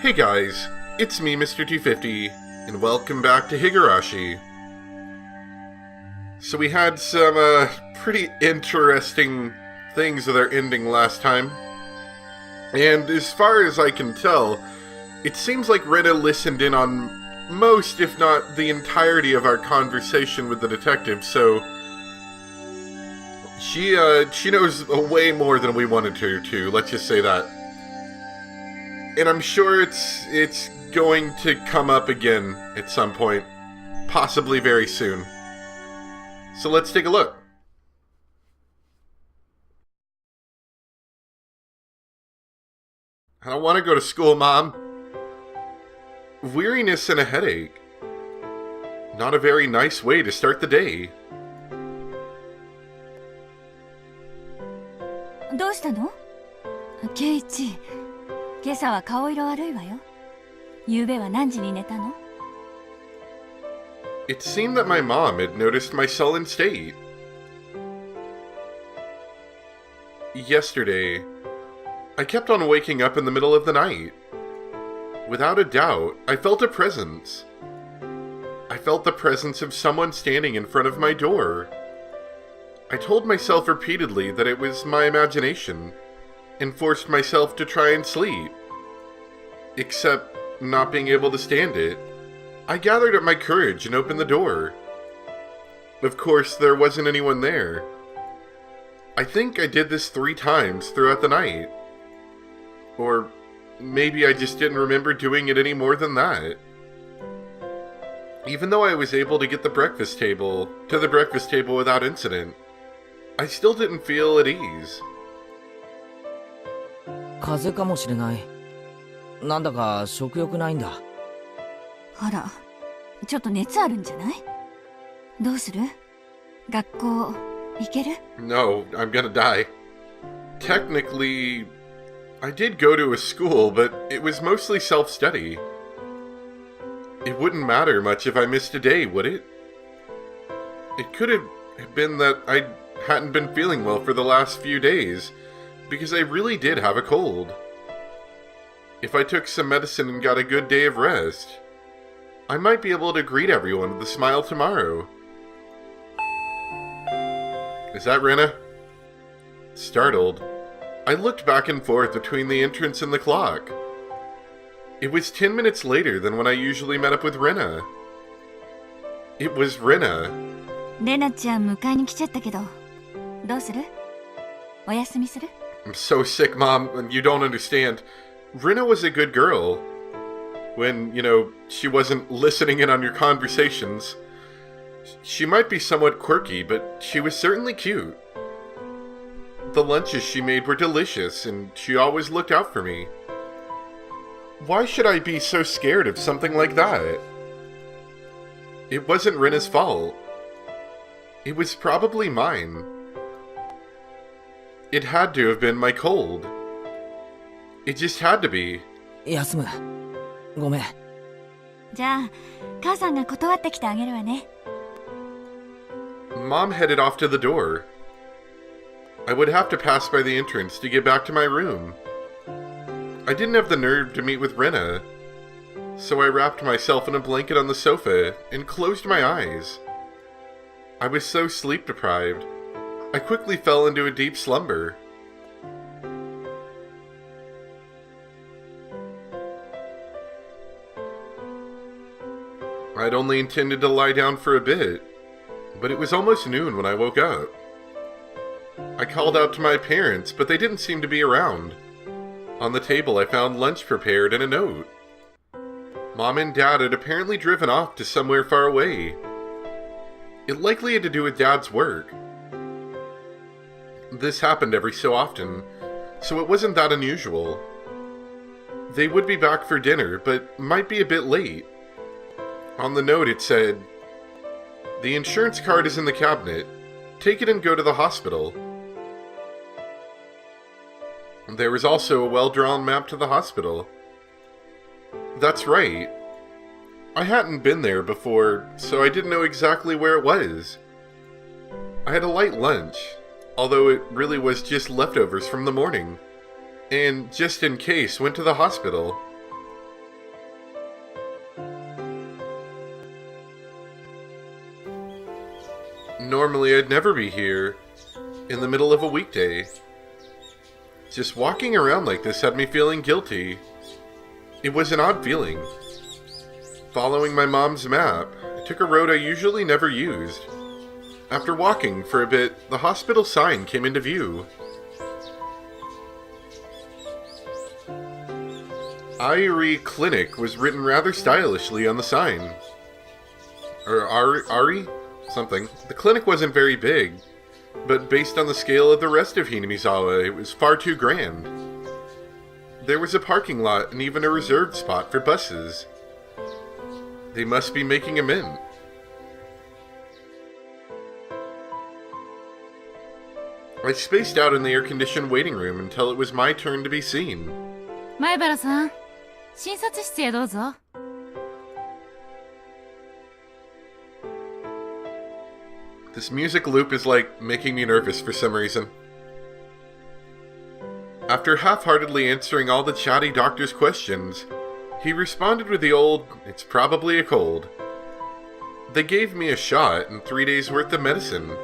Hey guys, it's me, Mr. 250, and welcome back to Higurashi. So we had some, pretty interesting things with our ending last time. And as far as I can tell, it seems like Rena listened in on most, if not the entirety of our conversation with the detective, so she knows way more than we wanted her to, let's just say that. And I'm sure it's going to come up again at some point, possibly very soon. So let's take a look. I don't want to go to school, Mom. Weariness and a headache. Not a very nice way to start the day. どうしたの？ケイチ、今朝は顔色悪いわよ。昨夜は何時に寝たの？ It seemed that my mom had noticed my sullen state. Yesterday, I kept on waking up in the middle of the night. Without a doubt, I felt a presence. I felt the presence of someone standing in front of my door. I told myself repeatedly that it was my imagination, and forced myself to try and sleep. Except not being able to stand it, I gathered up my courage and opened the door. Of course, there wasn't anyone there. I think I did this 3 times throughout the night. Or maybe I just didn't remember doing it any more than that. Even though I was able to get to the breakfast table without incident, I still didn't feel at ease. 風邪かもしれない。なんだか食欲ないんだ。あら、ちょっと熱あるんじゃない？どうする？学校行ける？ No, I'm gonna die. Technically, I did go to a school, but it was mostly self-study. It wouldn't matter much if I missed a day, would it? It could have been that I hadn't been feeling well for the last few days, because I really did have a cold. If I took some medicine and got a good day of rest, I might be able to greet everyone with a smile tomorrow. Is that Rena? Startled, I looked back and forth between the entrance and the clock. It was 10 minutes later than when I usually met up with Rena. It was Rena. レナちゃん迎えに来ちゃったけど、どうする？お休みする？ I'm so sick, Mom, and you don't understand. Rena was a good girl. When, she wasn't listening in on your conversations. She might be somewhat quirky, but she was certainly cute. The lunches she made were delicious, and she always looked out for me. Why should I be so scared of something like that? It wasn't Rena's fault. It was probably mine. It had to have been my cold. It just had to be. 休む。ごめん。じゃあ、母さんが断ってきてあげるわね。Mom headed off to the door. I would have to pass by the entrance to get back to my room. I didn't have the nerve to meet with Rena, so I wrapped myself in a blanket on the sofa and closed my eyes. I was so sleep deprived, I quickly fell into a deep slumber. I'd only intended to lie down for a bit, but it was almost noon when I woke up. I called out to my parents, but they didn't seem to be around. On the table I found lunch prepared and a note. Mom and Dad had apparently driven off to somewhere far away. It likely had to do with Dad's work. This happened every so often, so it wasn't that unusual. They would be back for dinner, but might be a bit late. On the note it said, "The insurance card is in the cabinet. Take it and go to the hospital." There was also a well-drawn map to the hospital. That's right. I hadn't been there before, so I didn't know exactly where it was. I had a light lunch, although it really was just leftovers from the morning, and just in case went to the hospital. Normally I'd never be here, in the middle of a weekday. Just walking around like this had me feeling guilty. It was an odd feeling. Following my mom's map, I took a road I usually never used. After walking for a bit, the hospital sign came into view. Airi Clinic was written rather stylishly on the sign. Or Ari? Something. The clinic wasn't very big, but based on the scale of the rest of Hinamizawa, it was far too grand. There was a parking lot and even a reserved spot for buses. They must be making a mint. I spaced out in the air-conditioned waiting room until it was my turn to be seen. 前原さん、診察室へどうぞ。This music loop is like making me nervous for some reason. After half-heartedly answering all the chatty doctor's questions, he responded with the old, "It's probably a cold." They gave me a shot and 3 days worth of medicine.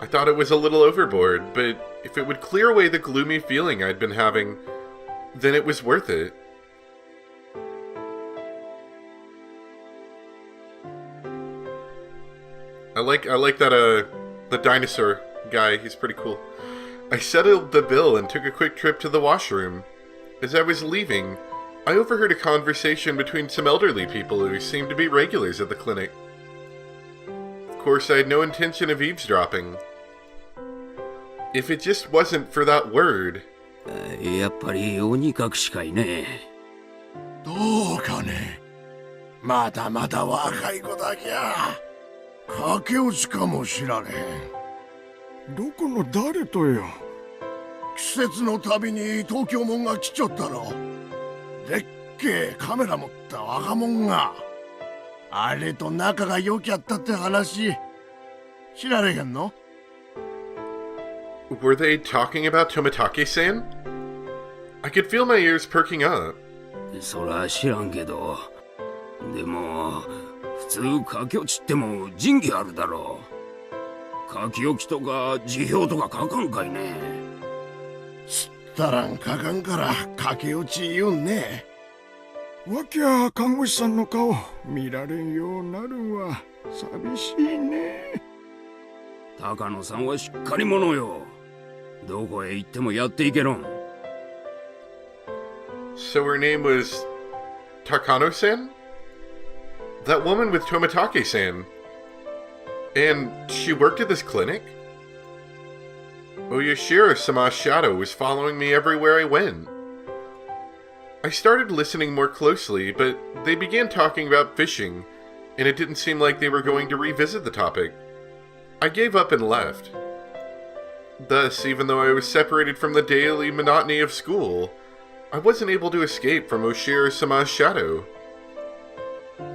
I thought it was a little overboard, but if it would clear away the gloomy feeling I'd been having, then it was worth it. I like that the dinosaur guy, he's pretty cool. I settled the bill and took a quick trip to the washroom. As I was leaving, I overheard a conversation between some elderly people who seemed to be regulars at the clinic. Of course, I had no intention of eavesdropping. If it just wasn't for that word. やっぱり鬼隠しかいね。どうかね。まだまだ若い子だけゃ。駆け落ちかもしられん。どこの誰とよ。季節のたびに東京もんが来ちょったろ。でっけえカメラ持った若者が。あれと仲が良きゃったって話。知られへんの？ Were they talking about Tomitake-san? I could feel my ears perking up. そら知らんけど。でも、普通駆け落ちっても仁義あるだろう。書き置きとか辞表とか書かんかいね。すったらん書かんから駆け落ち言うんね。わきゃ看護師さんの顔見られんようなるわ。寂しいね。高野さんはしっかり者よ。どこへ行ってもやっていけろん。So her name was Takano-san? That woman with Tomitake-san. And she worked at this clinic? Oyashiro-sama's shadow was following me everywhere I went. I started listening more closely, but they began talking about fishing, and it didn't seem like they were going to revisit the topic. I gave up and left. Thus, even though I was separated from the daily monotony of school, I wasn't able to escape from Oshiro-sama's shadow.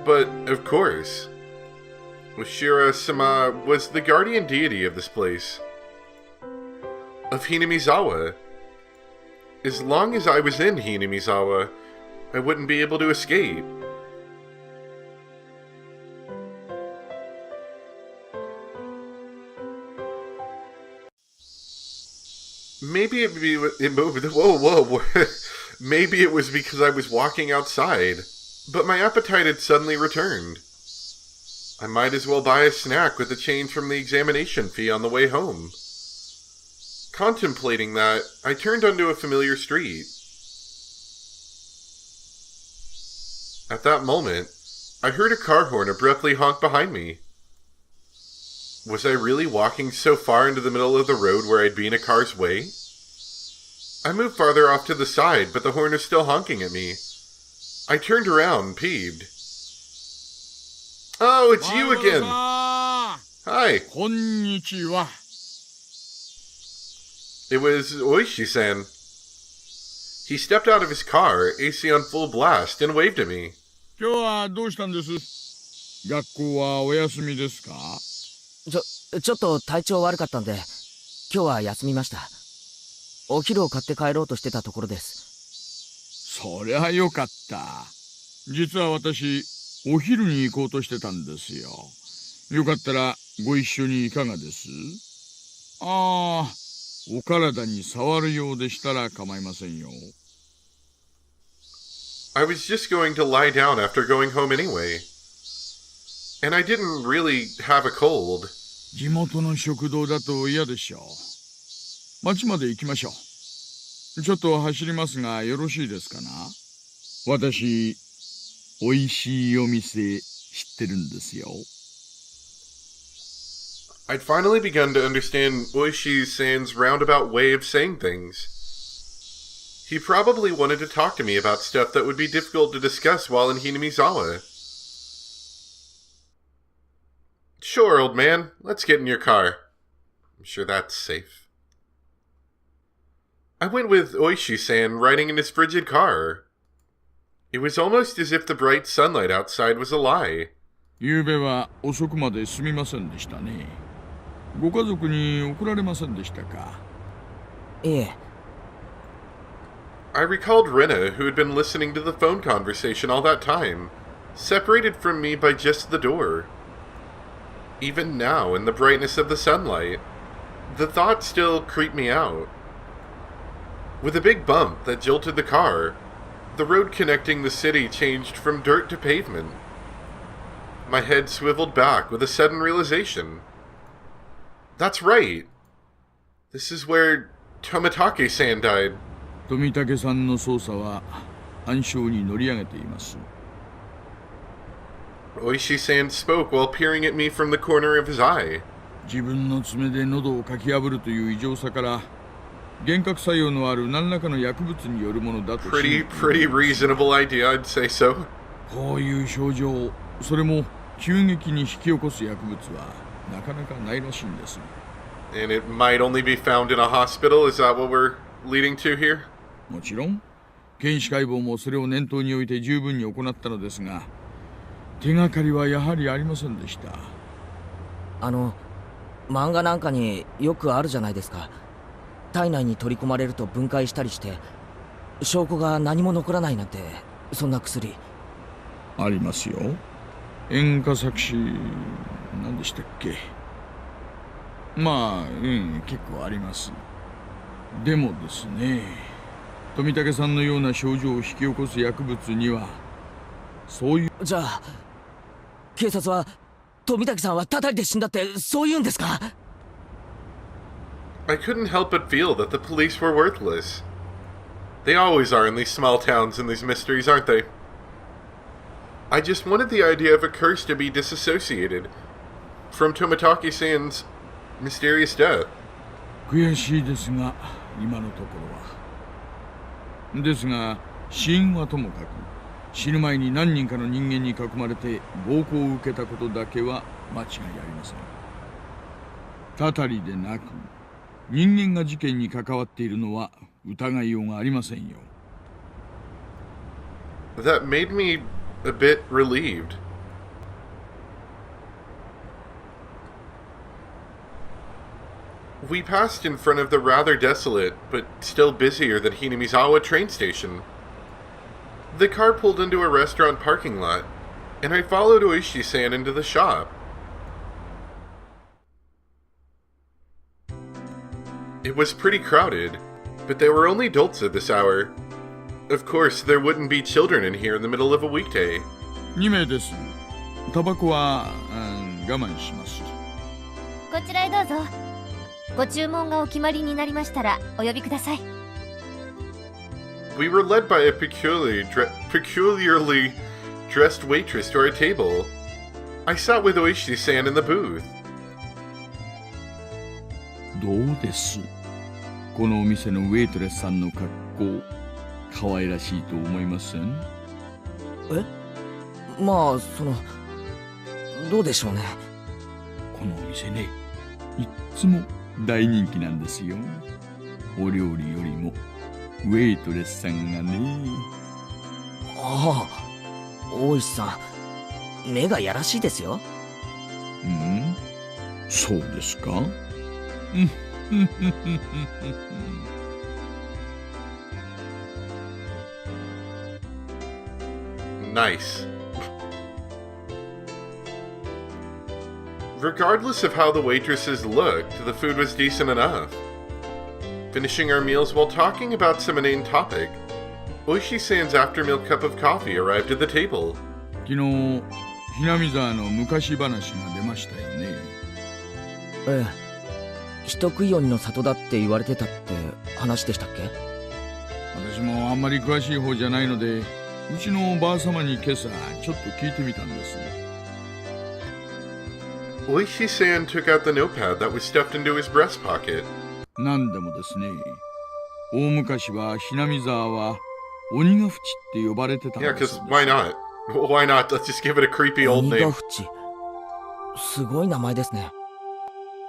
But, of course, Oshiro-sama was the guardian deity of this place. Of Hinamizawa. As long as I was in Hinamizawa, I wouldn't be able to escape. Maybe it moved. Whoa. Maybe it was because I was walking outside, but my appetite had suddenly returned. I might as well buy a snack with the change from the examination fee on the way home. Contemplating that, I turned onto a familiar street. At that moment, I heard a car horn abruptly honk behind me. Was I really walking so far into the middle of the road where I'd be in a car's way? I moved farther off to the side, but the horn was still honking at me. I turned around, peeved. Oh, it's you again! Hi! こんにちは。It was Oishi-san. He stepped out of his car, AC on full blast, and waved at me. 今日はどうしたんです？学校はお休みですか？ちょっと体調悪かったんで、今日は休みました。お昼を買って帰ろうとしてたところです。そりゃよかった。実は私、お昼に行こうとしてたんですよ。よかったらご一緒にいかがです？ああ、お体に触るようでしたら構いませんよ。I was just going to lie down after going home anyway. And I didn't really have a cold. 地元の食堂だと嫌でしょう。町まで行きましょう。ちょっと走りますがよろしいですかな？私、おいしいお店知ってるんですよ。I'd finally begun to understand Oishi-san's roundabout way of saying things. He probably wanted to talk to me about stuff that would be difficult to discuss while in Hinamizawa. Sure, old man, let's get in your car. I'm sure that's safe. I went with Oishi-san riding in his frigid car. It was almost as if the bright sunlight outside was a lie. 昨夜は遅くまですみませんでしたね。ご家族に送られませんでしたか？いえ。I recalled Rena, who had been listening to the phone conversation all that time, separated from me by just the door. Even now, in the brightness of the sunlight, the thought still creeped me out. With a big bump that jolted the car, the road connecting the city changed from dirt to pavement. My head swiveled back with a sudden realization. That's right. This is where Tomitake-san died. 富武さんの捜査は暗礁に乗り上げています。Oishi-san spoke while peering at me from the corner of his eye. 自分の爪で喉をかき破るという異常さから幻覚作用のある何らかの薬物によるものだと。Pretty reasonable idea, I'd say so. こういう症状、それも急激に引き起こす薬物はなかなかないらしいんです。And it might only be found in a hospital, is that what we're leading to here? もちろん、検視解剖もそれを念頭に置いて十分に行ったのですが、手がかりはやはりありませんでした。漫画なんかによくあるじゃないですか。体内に取り込まれると分解したりして証拠が何も残らないなんて、そんな薬ありますよ。塩化錯視何でしたっけ？まあ、結構あります。でもですね、富武さんのような症状を引き起こす薬物にはそういう。じゃあ警察は富武さんはたたりで死んだってそう言うんですか？ I couldn't help but feel that the police were worthless. They always are in these small towns and these mysteries, aren't they? I just wanted the idea of a curse to be disassociated from Tomitake-san's mysterious death. 悔しいですが今のところは。ですが死因はともかく死ぬ前に何人かの人間に囲まれて暴行を受けたことだけは間違いありません。たたりでなく人間が事件に関わっているのは疑いようがありませんよ。That made me a bit relieved. We passed in front of the rather desolate, but still busier than Hinamizawa train station. The car pulled into a restaurant parking lot, and I followed Oishi-san into the shop. It was pretty crowded, but there were only adults at this hour. Of course, there wouldn't be children in here in the middle of a weekday. 2名です。タバコは、我慢します。こちらへどうぞ。ご注文がお決まりになりましたらお呼びください。We were led by a peculiarly dressed waitress to our table. I sat with Oishi-san in the booth. どうです？このお店のウェイトレスさんの格好、可愛らしいと思いません？まあどうでしょうね。このお店ね、いっつも大人気なんですよ。お料理よりもウェイトレスさんがね。ああ、大石さん、目がやらしいですよ。そうですか？Nice. Regardless of how the waitresses looked, the food was decent enough. Finishing our meals while talking about some inane topic, Oishi-san's after-meal cup of coffee arrived at the table. 昨日ひなみ沢の昔話が出ましたよね。ええ、人食い鬼の里だって言われてたって話でしたっけ？私もあんまり詳しい方じゃないので、うちのおばあ様に今朝ちょっと聞いてみたんです。Oishi-san took out the notepad that was stuffed into his breast pocket. なんでもですね、大昔はひなみ沢は鬼ヶ淵って呼ばれてたん Yeah, です。 because why not? Why not? Let's just give it a creepy old 鬼ヶ name. 淵、すごい名前ですね。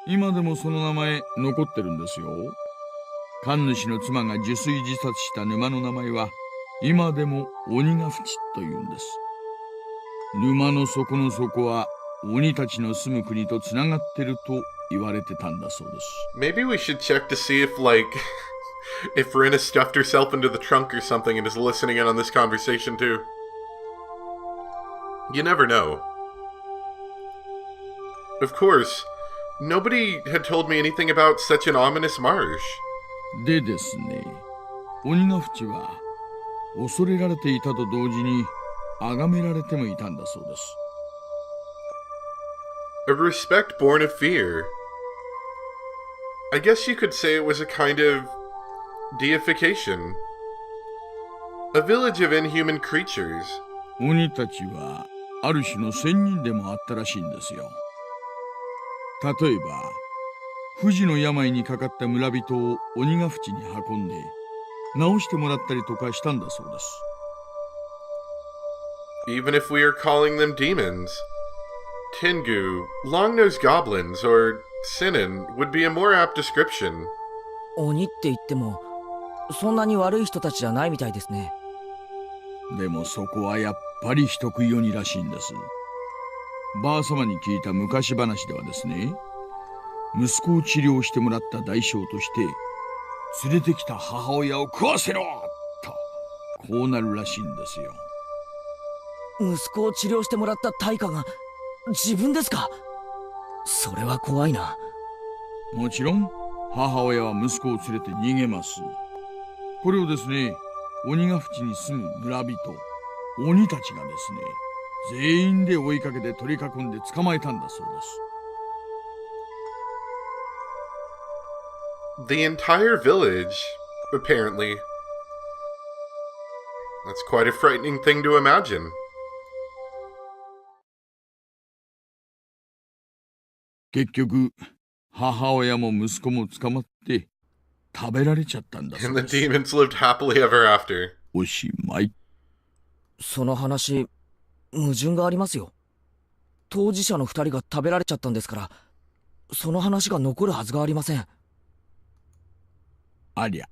今でもその名前残ってるんですよ。神主の妻が受水自殺した沼の名前は今でも鬼ヶ淵というんです。沼の底の底は鬼たちの住む国とつながってると言われてたんだそうです。 Maybe we should check to see if, like, if Rina stuffed herself into the trunk or something and is listening in on this conversation too. You never know. Of course, nobody had told me anything about such an ominous marsh. でですね、鬼ヶ淵は恐れられていたと同時に崇められてもいたんだそうです。A respect born of fear. I guess you could say it was a kind of deification. A village of inhuman creatures. 鬼たちはある種の仙人でもあったらしいんですよ。例えば不治の病にかかった村人を鬼ヶ淵に運んで治してもらったりとかしたんだそうです。 Even if we are calling them demons, Tengu, long-nosed goblins, or Sinin would be a more apt description. 鬼って言ってもそんなに悪い人たちじゃないみたいですね。でもそこはやっぱり人食い鬼らしいんです。ばあ様に聞いた昔話ではですね、息子を治療してもらった代償として連れてきた母親を食わせろとこうなるらしいんですよ。息子を治療してもらった対価が自分ですか？それは怖いな。もちろん母親は息子を連れて逃げます。これをですね、鬼ヶ淵に住む村人鬼たちがですね、全員で追いかけて取り囲んで捕まえたんだそうです。 The entire village, apparently. That's quite a frightening thing to imagine. 結局母親も息子も捕まって食べられちゃったんだそ And う the です。 demons lived happily ever after. おしまい。その話矛盾がありますよ。当事者の2人が食べられちゃったんですから、その話が残るはずがありません。ありゃ。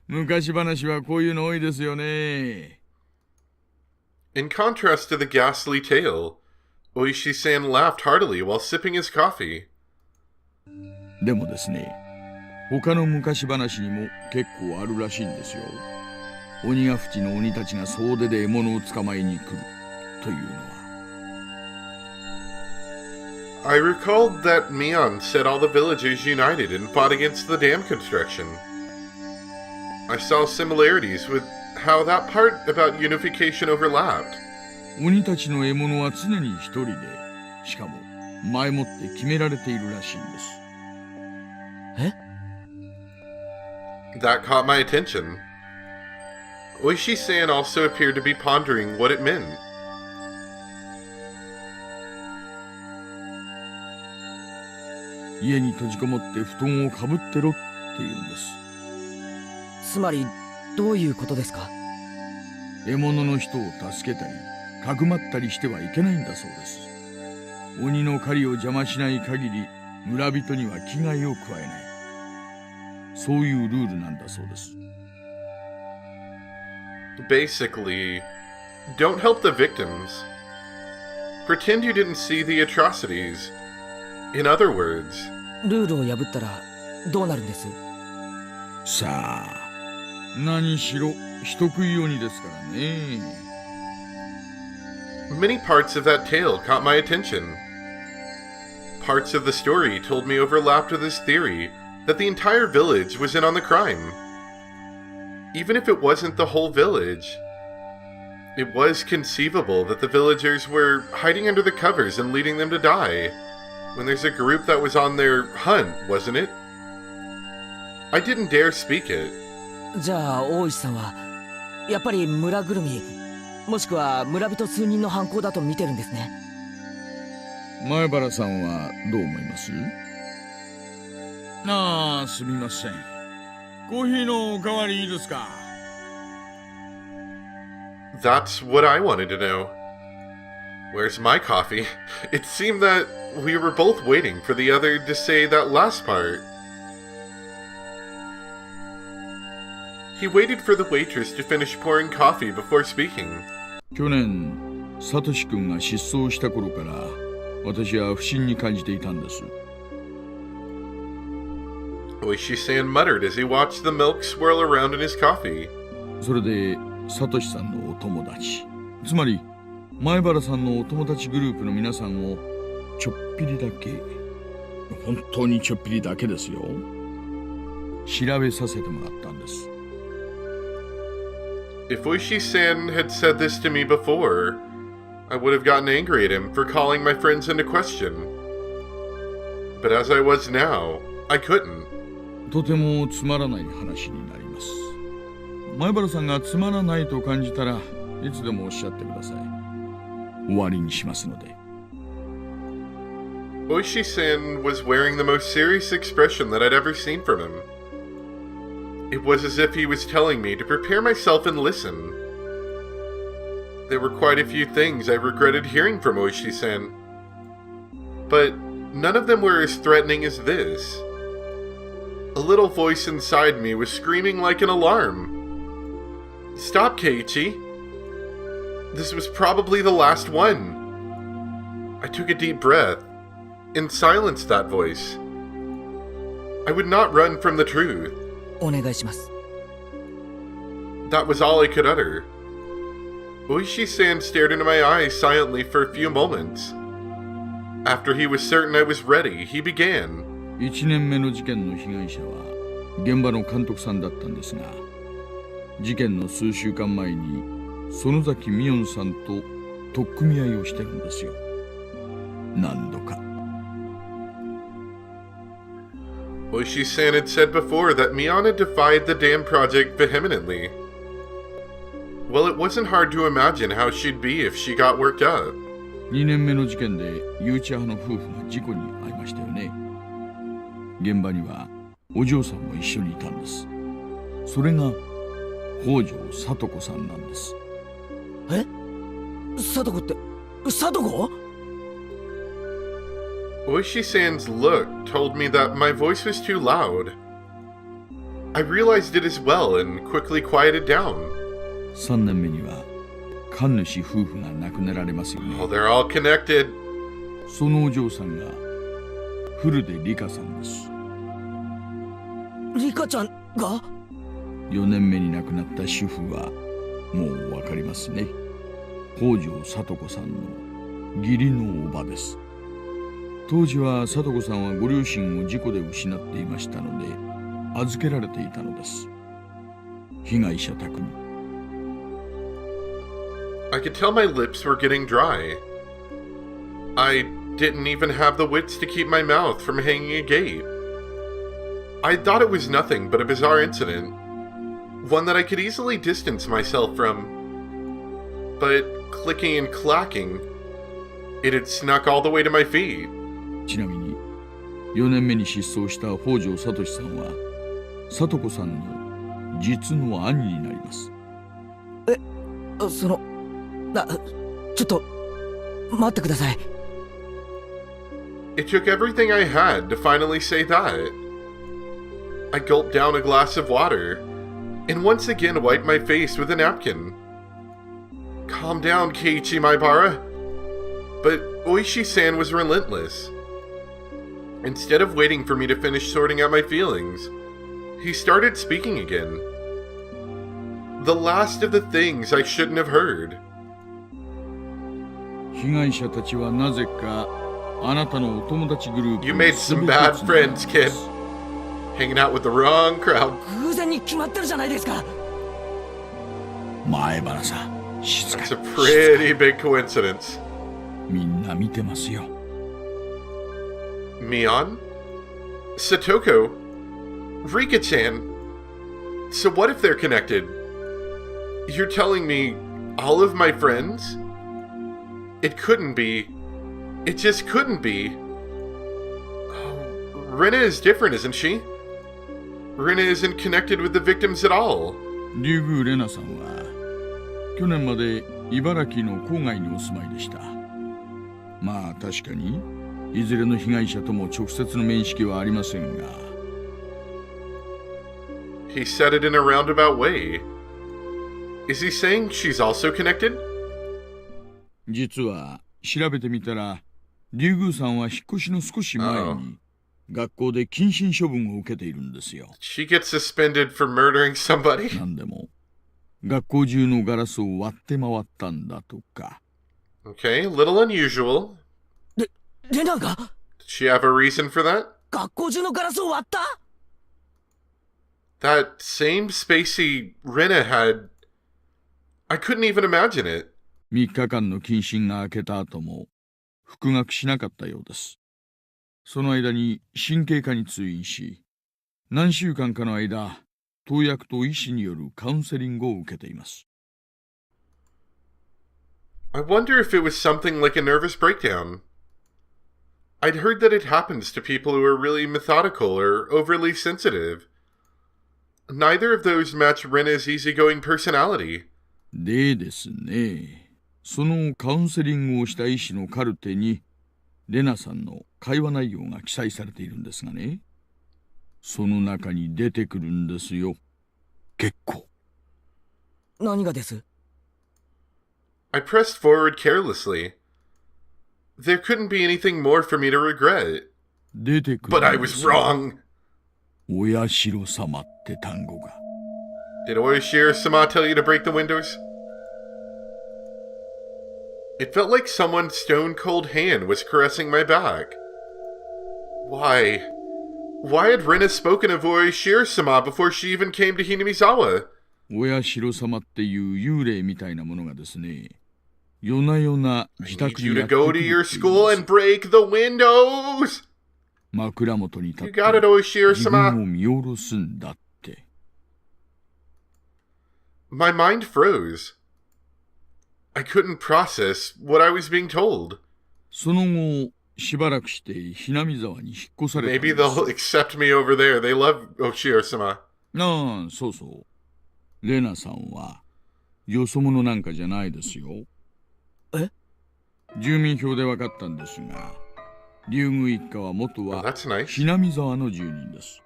昔話はこういうの多いですよね。 In contrast to the ghastly tale, Oishi-san laughed heartily while sipping his coffee. でもですね、他の昔話にも結構あるらしいんですよ。鬼ヶ淵の鬼たちが総出で獲物を捕まえに来るというのは。 I recalled that Mion said all the villagers united and fought against the dam construction. I saw similarities with how that part about unification overlapped. 鬼たちの獲物は常に一人で、しかも前もって決められているらしいんです。え？ That caught my attention. Oishi-san also appeared to be pondering what it meant. 家に閉じこもって布団をかぶってろって言うんです。つまりどういうことですか？獲物の人を助けたりかくまったりしてはいけないんだそうです。鬼の狩りを邪魔しない限り村人には危害を加えない、そういうルールなんだそうです。 Basically, don't help the victims. Pretend you didn't see the atrocities. In other words, ルールを破ったらどうなるんです？さあ、何しろ人食い鬼ですからね。Many parts of that tale caught my attention. Parts of the story told me overlapped with his theory that the entire village was in on the crime. Even if it wasn't the whole village, it was conceivable that the villagers were hiding under the covers and leading them to die, when there's a group that was on their hunt, wasn't it? I didn't dare speak it. じゃあ大石さんはやっぱり村ぐるみもしくは村人数人の犯行だと見てるんですね。前原さんはどう思います？ああ、すみません。コーヒーのおかわりいいですか？ That's what I wanted to know. Where's my coffee? It seemed that we were both waiting for the other to say that last part. He waited for the waitress to finish pouring coffee before speaking. 去年、サトシ君が失踪した頃から私は不審に感じていたんです。Oishi-san muttered as he watched the milk swirl around in his coffee. それで、サトシさんのお友達、つまり前原さんのお友達グループの皆さんをちょっぴりだけ、本当にちょっぴりだけですよ、調べさせてもらったんです。If Oishi-san had said this to me before, I would have gotten angry at him for calling my friends into question. But as I was now, I couldn't. とてもつまらない話になります。前原さんがつまらないと感じたらいつでもおっしゃってください。終わりにしますので。Oishi-san was wearing the most serious expression that I'd ever seen from him. It was as if he was telling me to prepare myself and listen. There were quite a few things I regretted hearing from Oishi-san, but none of them were as threatening as this. A little voice inside me was screaming like an alarm. Stop, Keiichi. This was probably the last one. I took a deep breath and silenced that voice. I would not run from the truth. お願いします。 That was all I could utter. Oishi-san stared into my eyes silently for a few moments. After he was certain I was ready, he began. 1年目の事件の被害者は現場の監督さんだったんですが、事件の数週間前に園崎美音さんと取っ組み合いをしてるんですよ。何度か。Oishi-san had said before that Mion had defied the dam project vehemently. Well, it wasn't hard to imagine how she'd be if she got worked up. 2年目の事件で誘致派の夫婦が事故に遭いましたよね。現場にはお嬢さんも一緒にいたんです。それが北条聡子さんなんです。え？聡子って聡子Oishi-san's look told me that my voice was too loud. I realized it as well and quickly quieted down. 3年目には神主夫婦が亡くなられますよね。Oh, they're all connected. そのお嬢さんが古出里香さんです。リカちゃんが4年目に亡くなった主婦はもうわかりますね。北条聡子さんの義理のおばです。当時は聡子さんはご両親を事故で失っていましたので預けられていたのです。被害者宅に。I could tell my lips were getting dry. I didn't even have the wits to keep my mouth from hanging agape. I thought it was nothing but a bizarre incident, one that I could easily distance myself from. But clicking and clacking, it had snuck all the way to my feet. ちなみに4年目に失踪した北条聡さんは聡子さんの実の兄になります。そのちょっと待ってください。It took everything I had to finally say that. I gulped down a glass of water and once again wiped my face with a napkin. Calm down, Keiichi Maibara. But Oishi-san was relentless. Instead of waiting for me to finish sorting out my feelings, he started speaking again. The last of the things I shouldn't have heard. 被害者たちはなぜかあなたのお友達グループ You made some bad friends, kid. Hanging out with the wrong crowd. 偶然に決まってるじゃないですか。前原さん、静か It's a pretty big coincidence. みんな見てますよ。Mion? Satoko? Rika-chan? So what if they're connected? You're telling me all of my friends? It couldn't be. It just couldn't be. Oh, Rina is different, isn't she? Rina isn't connected with the victims at all. 竜宮レナさんは去年まで茨城の郊外にお住まいでした。まあ確かにいずれの被害者とも直接の面識はありませんが。He said it in a roundabout way. Is he saying she's also connected? 実は調べてみたら竜宮さんは引っ越しの少し前に学校で謹慎処分を受けているんですよ。She gets suspended for murdering somebody? なんでも学校中のガラスを割って回ったんだとか。Okay, a little unusual. レナが Did she have a reason for that? 学校中のガラスを割った？ That same spacey Rina had... I couldn't even imagine it. 3日間の謹慎が明けた後も復学しなかったようです。その間に神経科に通院し、何週間かの間、投薬と医師によるカウンセリングを受けています。I wonder if it was something like a nervous breakdown. I'd heard that it happens to people who are really methodical or overly sensitive. Neither of those match Rena's easygoing personality. でですね、そのカウンセリングをした医師のカルテに、レナさんの会話内容が記載されているんですがね、その中に出てくるんですよ。結構。何がです？ I pressed forward carelessly. There couldn't be anything more for me to regret. 出てくるんですよ。But I was wrong. おやしろ様って単語が。Did Oishi-sama tell you to break the windows? It felt like someone's stone-cold hand was caressing my back. Why? Why had Rina spoken of Oishi-sama before she even came to Hinamizawa? おやしろ様っていう幽霊みたいなものがですね、夜な夜な I 自 need 宅に you や to ってく go る to って your い school うん and です。 break the windows! 枕元に立っ You て got it, 自分 Oishi-sama. を見下ろすんだって。My mind froze. I couldn't process what I was being told. その後、しばらくしてひなみ沢に引っ越されたん Maybe です。 they'll accept me over there. They love Oishi-sama. ああ、そうそう。レナさんは、よそ者なんかじゃないですよ。え？住民票で分かったんですが、竜宮一家は元 Oh, は that's nice. ひなみ沢の住人です。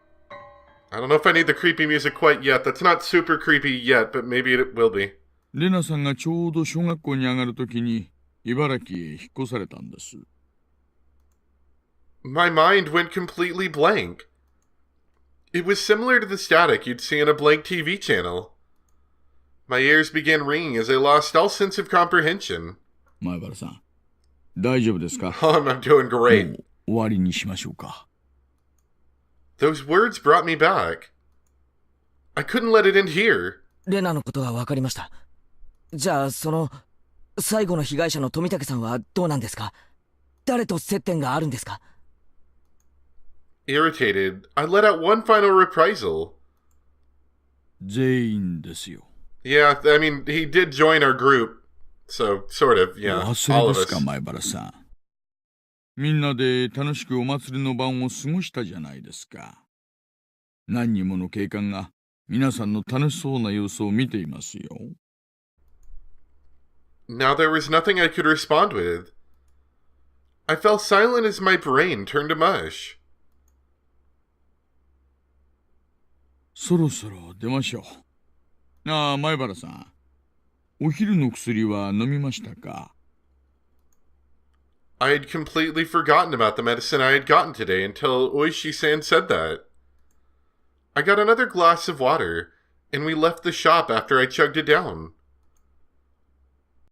I don't know if I need the creepy music quite yet. That's not super creepy yet, but maybe it will be. レナさんがちょうど小学校に上がるときに、茨城へ引っ越されたんです。My mind went completely blank. It was similar to the static you'd see in a blank TV channel. My ears began ringing as I lost all sense of comprehension. 前原さん、大丈夫ですか？ Oh, I'm doing も great. う終わりにしましょうか。Those words brought me back. I couldn't let it end here. レナのことは分かりました。じゃあ最後の被害者の富武さんはどうなんですか？誰と接点があるんですか？ Irritated, I let out one final reprisal. 全員ですよ。Yeah, I mean, he did join our group. So, sort of, yeah. 忘 All れ of です us. か、前原さん。みんなで楽しくお祭りの晩を過ごしたじゃないですか。何人もの警官が皆さんの楽しそうな様子を見ていますよ。Now there was nothing I could respond with. I fell silent as my brain turned to mush. そろそろ出ましょう。ああ、前原さん。お昼の薬は飲みましたか？ I had completely forgotten about the medicine I had gotten today until Oishi-san said that. I got another glass of water, and we left the shop after I chugged it down.